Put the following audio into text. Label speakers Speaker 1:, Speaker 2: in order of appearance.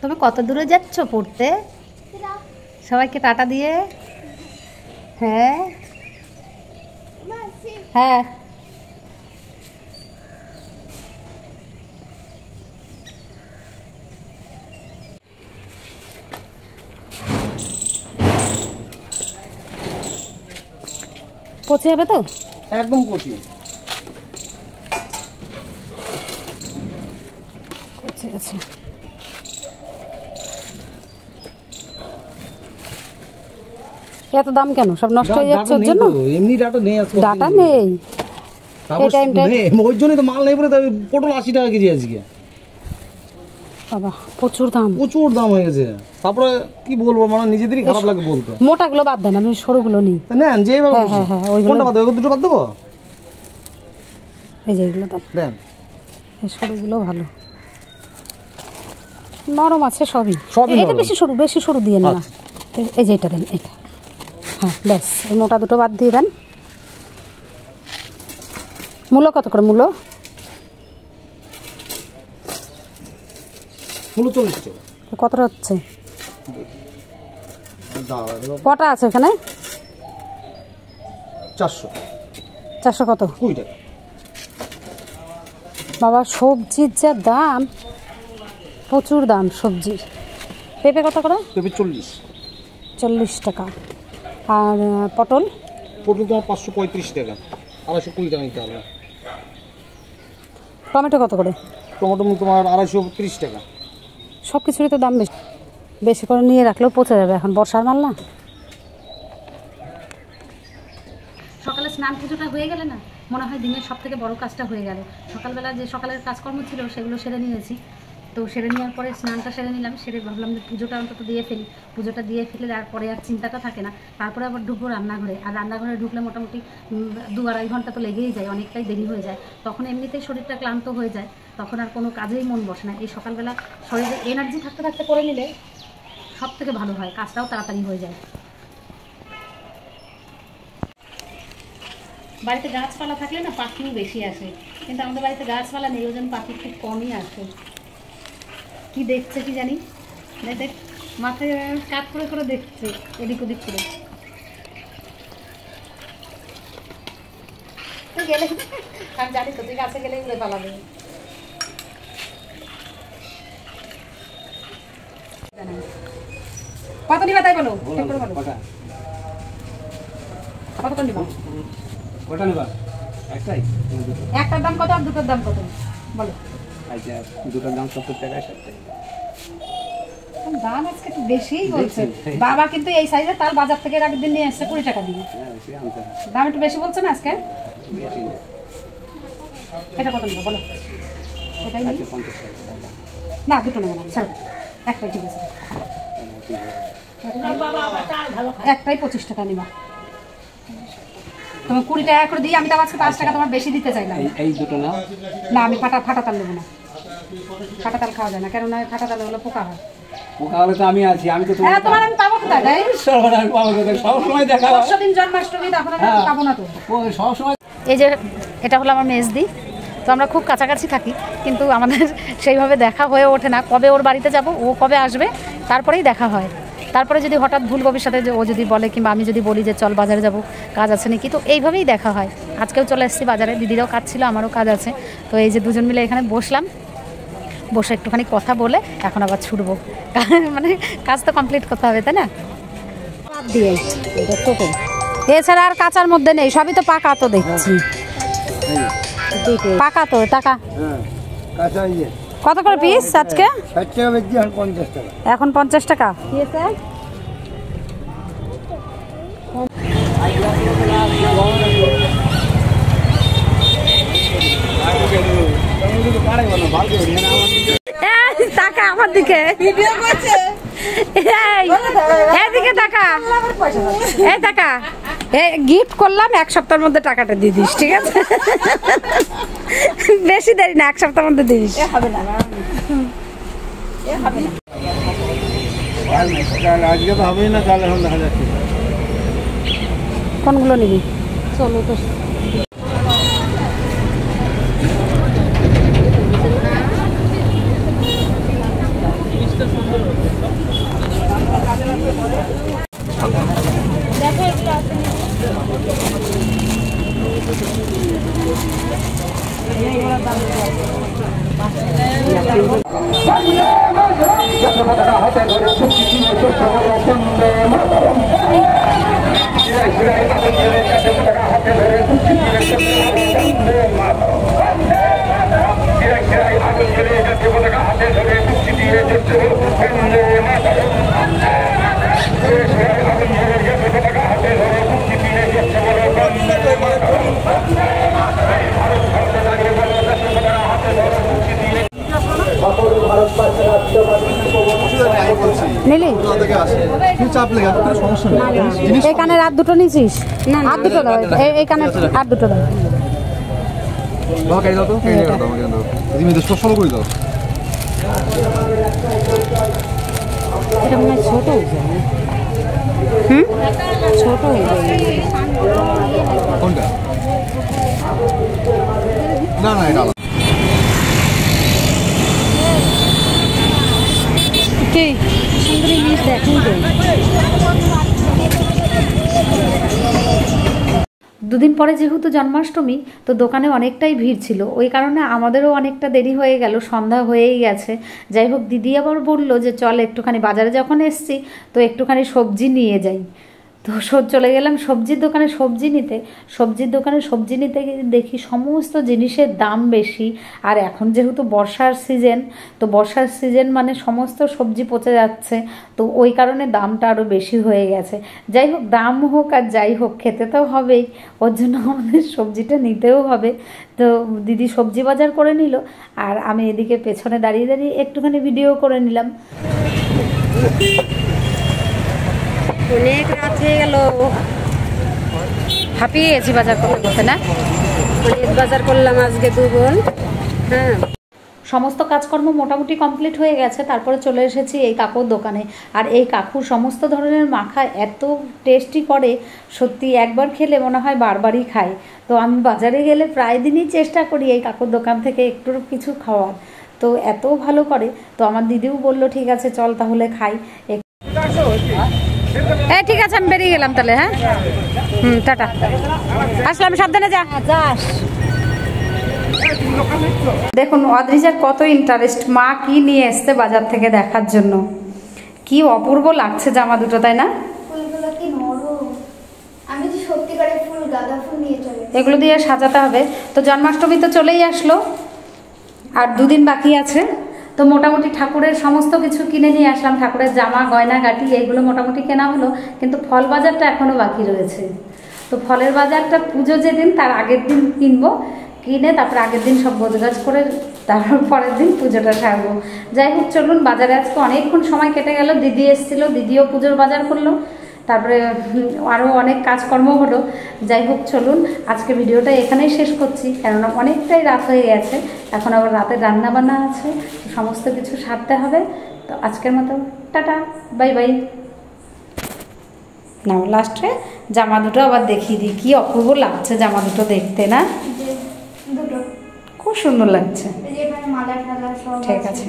Speaker 1: তুমি কত দূরে যাচ্ছ পড়তে? সবাইকে টাটা দিয়ে। হ্যাঁ হ্যাঁ পচে যাবে তো?
Speaker 2: একদম পচে
Speaker 1: আছে। এত দাম কেন? সব নষ্ট হয়ে যাচ্ছে ওর জন্য?
Speaker 2: এমনি ডাটা নেই,
Speaker 1: ডাটা নেই এই টাইমটা।
Speaker 2: ওই জন্যই তো মাল নেই বলে পটল 80 টাকা কেজি আজকে।
Speaker 1: বাবা প্রচুর দাম,
Speaker 2: প্রচুর দাম হয়ে গেছে। তারপরে কি বলবো, মানে নিজেদেরই খারাপ লাগে বলতে।
Speaker 1: মোটাগুলো বাদ দেন, আমি সরুগুলো নিই।
Speaker 2: নেন যে কোনটা বাদ দেবো? দুটো বাদ দেবো।
Speaker 1: এই যে এগুলো
Speaker 2: দেন,
Speaker 1: এই সরুগুলো ভালো নরম আছে সবই। এটা বেশি সরু দিয়ে না। এই যে এটা দেন, এটা হ্যাঁ ব্যাস। এই মোটা দুটো বাদ দিয়ে দেন। মূলো কত করে? মূলো
Speaker 2: 40 টাকা।
Speaker 1: কতটা হচ্ছে? কটা আছে এখানে? 400 কত?
Speaker 2: 20 টাকা।
Speaker 1: বাবা সবজির যা দাম, প্রচুর দাম সবজির। পেঁপে কত করে?
Speaker 2: পেঁপে
Speaker 1: 40 টাকা। আর পটল?
Speaker 2: পটল তোমার 535 টাকা, 220 টাকা নিতে হবে।
Speaker 1: টমেটো কত করে?
Speaker 2: টমেটো তোমার 230 টাকা।
Speaker 1: সব কিছুরই তো দাম বেশি, বেশি করে নিয়ে রাখলেও পচে যাবে, এখন বর্ষার মাল না। সকালে স্নান পুজোটা হয়ে গেলে না মনে হয় দিনের সব থেকে বড় কাজটা হয়ে গেল। সকালবেলা যে সকালের কাজকর্ম ছিল সেগুলো সেরে নিয়েছি, তো সেরে নেওয়ার পরে স্নানটা সেরে নিলাম। সেরে ভাবলাম যে পুজোটা অন্তত দিয়ে ফেলি। পুজোটা দিয়ে ফেলে তারপরে আর চিন্তাটা থাকে না। তারপরে আবার ঢুকবো রান্নাঘরে, আর রান্নাঘরে ঢুকলে মোটামুটি 2-2.5 ঘন্টা তো লেগেই যায়, অনেকটাই দেরি হয়ে যায়। তখন এমনিতেই শরীরটা ক্লান্ত হয়ে যায়, তখন আর কোনো কাজেই মন বসে না। এই সকালবেলা শরীরে এনার্জি থাকতে থাকতে করে নিলে সব থেকে ভালো হয়, কাজটাও তাড়াতাড়ি হয়ে যায়। বাড়িতে গাছপালা থাকলে না পাখিও বেশি আসে, কিন্তু আমাদের বাড়িতে গাছপালা নেই, ওই জন্য পাখি খুব কমই আসে। কি দেখছে কি জানি, দেখ মাথায় কাত করে করে দেখছে এদিক ওদিক করে। তুই গেলে আমি জানি তো, তুই গাছে গেলে উড়ে পালাবে। কত নিবা তাই বলো, কত করে নিবা?
Speaker 2: কটা নিবা?
Speaker 1: একটার দাম কত আর দুটোর দাম কত বলো?
Speaker 2: আচ্ছা, দুটোর দাম 70 টাকা। 60 টাকা
Speaker 1: দাম আজকে একটু বেশিই বলছে বাবা, কিন্তু এই সাইজে তার বাজার থেকে আগের দিন নিয়ে এসছে 20 টাকা দিয়ে। দাম একটু বেশি বলছে না আজকে? এটা কত নেবো বলো? এটাই নিই না, দুটো নেবো না, ছাড়ো একটাই ঠিক আছে। একটাই 25 টাকা নিবা। তোমার 20 টাকা করে দিই, আমি তো আজকে 5 টাকা তোমার বেশি দিতে চাইলাম।
Speaker 2: এই দুটো না,
Speaker 1: না আমি ফাটা তাল নেবো না, ফাটা তাল খাওয়া যায় না, কেননা ফাটা তাল হলো পোকা হয়।
Speaker 2: পোকা হলে তো আমি আছি, আমি তো
Speaker 1: তোমার আমি পাবো কোথায়?
Speaker 2: সবসময় দেখা
Speaker 1: দিন জন্মাষ্টমী, তখন আমি পাবো না তো
Speaker 2: সবসময়।
Speaker 1: এই যে এটা হলো আমার মেজদি, তো আমরা খুব কাছাকাছি থাকি, কিন্তু আমাদের সেইভাবে দেখা হয়ে ওঠে না। কবে ওর বাড়িতে যাব, ও কবে আসবে, তারপরেই দেখা হয়। তারপরে যদি হঠাৎ ভুল ভবিষ্যতে যে ও যদি বলে, কিংবা আমি যদি বলি যে চল বাজারে যাব, কাজ আছে নাকি, তো এইভাবেই দেখা হয়। আজকেও চলে এসেছি বাজারে, দিদিরাও কাজ ছিল, আমারও কাজ আছে। তো এই যে দুজন মিলে এখানে বসলাম, বসে একটুখানি কথা বলে এখন আবার ছুটবো, মানে কাজ তো কমপ্লিট করতে হবে, তাই না? দিয়ে এছাড়া আর কাঁচার মধ্যে নেই, সবই তো পাকা। তো দেখছি পাকা তো টাকা। কত করে পিস আজকে?
Speaker 2: 60 টাকা বেচছি, এখন 50 টাকা।
Speaker 1: এখন 50 টাকা। টাকা আমার দিকে, এদিকে টাকা, এই টাকা গিফট করলাম, 1 সপ্তাহের মধ্যে টাকাটা দিয়ে দিস, ঠিক আছে? বেশি দেরি না, 1 সপ্তাহের মধ্যে দিস।
Speaker 2: আজকে তো হবেই না, কাল এখন দেখা যাচ্ছে।
Speaker 1: কোনগুলো নিবি? চলো তো এই কানের আর দুটো নিছিস? আর দুটো দাও, এই কানের আর দুটো দাও। এটা মনে হয় ছোট হয়ে যাবে। ছোট হয়ে যাবে।
Speaker 2: কোনটা? না না এটা
Speaker 1: কি সুন্দরী জিনিস দেখুন। দুদিন পরে যেহেতু জন্মাষ্টমী, তো দোকানে অনেকটাই ভিড় ছিল, ওই কারণে আমাদেরও অনেকটা দেরি হয়ে গেল, সন্ধ্যা হয়েই গেছে। যাই হোক, দিদি আবার বললো যে চল একটুখানি বাজারে যখন এসছি তো একটুখানি সবজি নিয়ে যাই। তো চলে গেলাম সবজির দোকানে সবজি নিতে। সবজির দোকানে সবজি নিতে গিয়ে দেখি সমস্ত জিনিসের দাম বেশি। আর এখন যেহেতু বর্ষার সিজন, তো বর্ষার সিজন মানে সমস্ত সবজি পচে যাচ্ছে, তো ওই কারণে দামটা আরও বেশি হয়ে গেছে। যাই হোক, দাম হোক আর যাই হোক, খেতে তো হবেই, ওর জন্য আমাদের সবজিটা নিতেও হবে। তো দিদি সবজি বাজার করে নিল, আর আমি এদিকে পেছনে দাঁড়িয়ে দাঁড়িয়ে একটুখানি ভিডিও করে নিলাম।
Speaker 3: অনেক রাত হয়ে গেল,
Speaker 1: হাঁপিয়ে গেছি বাজার করতে করতে। না,
Speaker 3: অনেক বাজার করলাম আজকে 2 বোন। হ্যাঁ,
Speaker 1: সমস্ত কাজকর্ম মোটামুটি কমপ্লিট হয়ে গেছে। তারপরে চলে এসেছি এই কাকুর দোকানে। আর এই কাকু সমস্ত ধরনের মাখা এত টেস্টি করে, সত্যি একবার খেলে মনে হয় বারবারই খাই। তো আমি বাজারে গেলে প্রায় দিনই চেষ্টা করি এই কাকুর দোকান থেকে একটু কিছু খাওয়ার, তো এত ভালো করে। তো আমার দিদিও বললো ঠিক আছে চল তাহলে খাই। হ্যাঁ ঠিক আছে, আমি বেরিয়ে গেলাম তাহলে। হ্যাঁ, টাটা, আসলাম, সাবধানে যা। দেখুন অদ্রিজার কত ইন্টারেস্ট, মা কি নিয়ে এসছে বাজার থেকে দেখার জন্য। কি অপূর্ব লাগছে জামা দুটো, তাই না?
Speaker 4: ফুলগুলো কি নরম, আমি তো সত্যিকারের ফুল, গাঁদা ফুল নিয়ে চলে।
Speaker 1: এগুলো দিয়ে সাজাতে হবে। তো জন্মাষ্টমী তো চলেই আসলো, আর 2 দিন বাকি আছে। তো মোটামুটি ঠাকুরের সমস্ত কিছু কিনে নিয়ে আসলাম, ঠাকুরের জামা গয়না গাটি এগুলো মোটামুটি কেনা হলো, কিন্তু ফল বাজারটা এখনও বাকি রয়েছে। তো ফলের বাজারটা পুজো যেদিন তার আগের দিন কিনবো, কিনে তারপর আগের দিন সব গোছগাছ করে তারপর পরের দিন পুজোটা সারবো। যাই হোক চলুন, বাজারে আজকে অনেকক্ষণ সময় কেটে গেল। দিদি এসেছিলো, দিদিও পুজোর বাজার করলো, তারপরে আরও অনেক কাজকর্ম হলো। যাই হোক চলুন, আজকে ভিডিওটা এখানেই শেষ করছি, কেননা অনেকটাই রাত হয়ে গেছে। এখন আবার রাতে রান্না বান্না আছে, সমস্ত কিছু সারতে হবে। তো আজকের মতো টাটা, বাই বাই। না, লাস্টে জামা দুটো আবার দেখিয়ে দিই, কি অপূর্ব লাগছে জামা দুটো দেখতে, না?
Speaker 4: দুটো
Speaker 1: খুব সুন্দর লাগছে।
Speaker 4: এই যে এখানে মালা টালা সব
Speaker 1: ঠিক আছে।